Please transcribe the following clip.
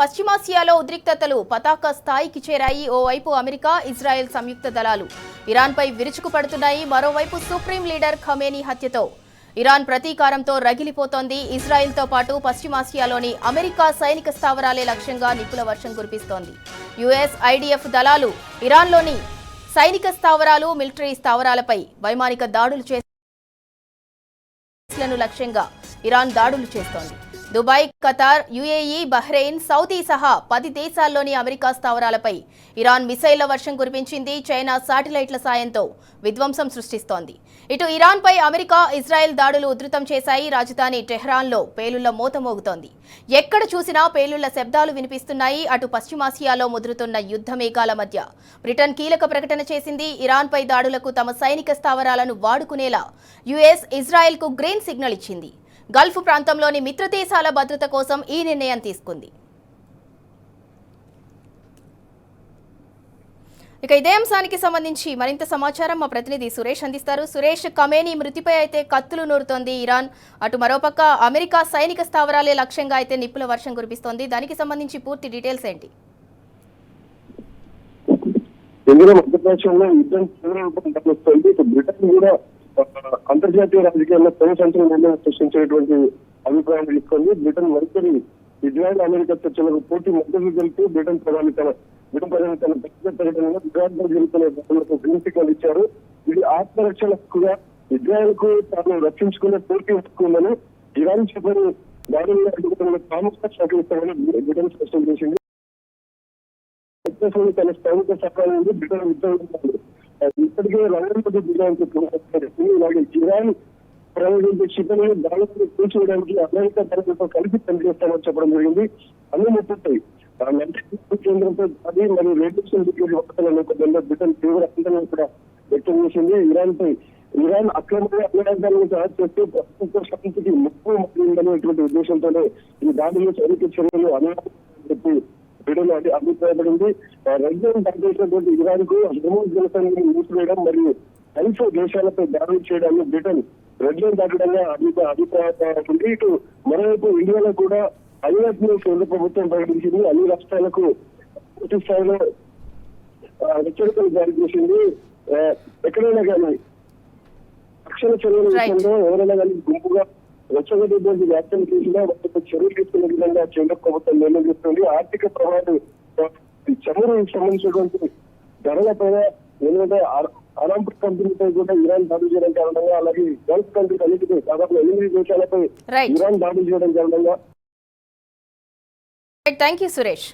పశ్చిమాసియాలో ఉద్రిక్తతలు పతాక స్థాయికి చేరాయి. ఓవైపు అమెరికా, ఇజ్రాయెల్ సంయుక్త దళాలు ఇరాన్పై విరుచుకుపడుతున్నాయి. మరోవైపు సుప్రీం లీడర్ ఖమేనీ హత్యతో ఇరాన్ ప్రతీకారంతో రగిలిపోతోంది. ఇజ్రాయెల్తో పాటు పశ్చిమాసియాలోని అమెరికా సైనిక స్థావరాలే లక్ష్యంగా నిప్పుల వర్షం కురిపిస్తోంది. యుఎస్, ఐడిఎఫ్ దళాలు ఇరాన్లోని సైనిక స్థావరాలు, మిలిటరీ స్థావరాలపై వైమానిక దాడులు చేసిన లక్ష్యంగా ఇరాన్ దాడులు చేస్తోంది. Dubai, Qatar, UAE, Bahrain, Saudi సహా 10 దేశాల్లోని అమెరికా స్థావరాలపై ఇరాన్ మిసైళ్ల వర్షం కురిపించింది. చైనా శాటిలైట్ల సాయంతో విధ్వంసం సృష్టిస్తోంది. ఇటు ఇరాన్పై అమెరికా, ఇజ్రాయెల్ దాడులు ఉధృతం చేశాయి. రాజధాని టెహ్రాన్లో పేలుళ్ల మోత మోగుతోంది. ఎక్కడ చూసినా పేలుళ్ల శబ్దాలు వినిపిస్తున్నాయి. అటు పశ్చిమాసియాలో ముదురుతున్న యుద్ధ మేఘాల మధ్య బ్రిటన్ కీలక ప్రకటన చేసింది. ఇరాన్పై దాడులకు తమ సైనిక స్థావరాలను వాడుకునేలా యుఎస్, ఇజ్రాయెల్కు గ్రీన్ సిగ్నల్ ఇచ్చింది. గల్ఫ్ ప్రాంతంలోని మిత్ర దేశాల భద్రత కోసం ఈ నిర్ణయం తీసుకుంది. ఇక ఇదే అంశానికి సంబంధించి మరింత సమాచారం మా ప్రతినిధి సురేష్ అందిస్తారు. సురేష్, ఖమేనీ మృతిపై అయితే కత్తులు నూరుతోంది ఇరాన్. అటు మరోపక్క అమెరికా సైనిక స్థావరాలే లక్ష్యంగా అయితే నిప్పుల వర్షం కురిపిస్తోంది. దానికి సంబంధించి పూర్తి డీటెయిల్స్ ఏంటి? బ్రిటన్ కూడా అంతర్జాతీయ రాజకీయాల్లో తన సంచలన నిర్ణయం సృష్టించేటువంటి అభిప్రాయం తీసుకుంది. బ్రిటన్ మరికొన్ని ఇజ్రాయెల్, అమెరికా చర్చలకు పూర్తి మద్దతు తెలుపుతూ బ్రిటన్ ప్రధాని తన వ్యక్తిగత ప్రకటనలో ఇజ్రాయెల్ జరుగుతున్న గ్రీన్ సిగ్నల్ ఇచ్చారు. ఇది ఆత్మరక్షణ హక్కుగా ఇజ్రాయెల్ కు తాను రక్షించుకునే పూర్తి హక్కు ఉందని, ఇరాన్ చెప్పని దాడుల్లో అడ్డుకున్న తాముగా సహకరిస్తామని బ్రిటన్ స్పష్టం చేసింది. తన స్థానిక సహాయం నుండి బ్రిటన్ ఉద్యోగించారు. ఇప్పటికే రంగంపతి దిగానికి ఇలాగే ఇరాన్ ప్రయోగించే క్షిపణిని దాడులను కూల్చివేయడానికి అమెరికా తరఫుతో కలిసి పనిచేస్తామని చెప్పడం జరిగింది. అన్ని ముప్పుతాయి కేంద్రంతో అది మరియు రేడియేషన్ వార్తల నేపథ్యంలో బ్రిటన్ తీవ్ర ఆందోళన కూడా వ్యక్తం చేసింది. ఇరాన్ అక్రమంగా అభివృద్ధాలను తయారు చేస్తూ ప్రస్తుత శాంతికి ముప్పు మారిందనేటువంటి ఉద్దేశంతోనే ఈ దాడులు సైనిక చర్యలు అనేక చెప్పి బ్రిటన్ అభిప్రాయపడింది. రష్యన్ దాటేసినటువంటి ఇరాన్ కు హోర్ముజ్ జలసంధిని మూసివేయడం మరియు గల్ఫ్ దేశాలపై దాడులు చేయడాన్ని బ్రిటన్ రష్యన్ దాటడంగా అభిప్రాయపడింది. ఇటు మరోవైపు ఇండియాలో కూడా ఐఎఫ్ను కేంద్ర ప్రభుత్వం ప్రకటించింది. అన్ని రాష్ట్రాలకు పూర్తి స్థాయిలో హెచ్చరికలు జారీ చేసింది. ఎక్కడైనా కానీ రక్షణ చర్యల విషయంలో ఎవరైనా కానీ గుంపుగా రెచ్చగొట్టేటువంటి వ్యాఖ్యలు చేసినా వాటిపై చర్యలు తీసుకునే విధంగా కేంద్ర ప్రభుత్వం నిర్ణయం చేస్తుంది. ఆర్థిక ప్రమాదం చమురుకు సంబంధించినటువంటి ధరలపై ఎందుకంటే అరాంపూర్ కంపెనీపై కూడా ఇరాన్ దాడులు చేయడం కారణంగా, అలాగే గల్ఫ్ కంట్రీస్ అన్నిటిపై దాదాపు 8 దేశాలపై ఇరాన్ దాడులు చేయడం కారణంగా. Thank you Suresh.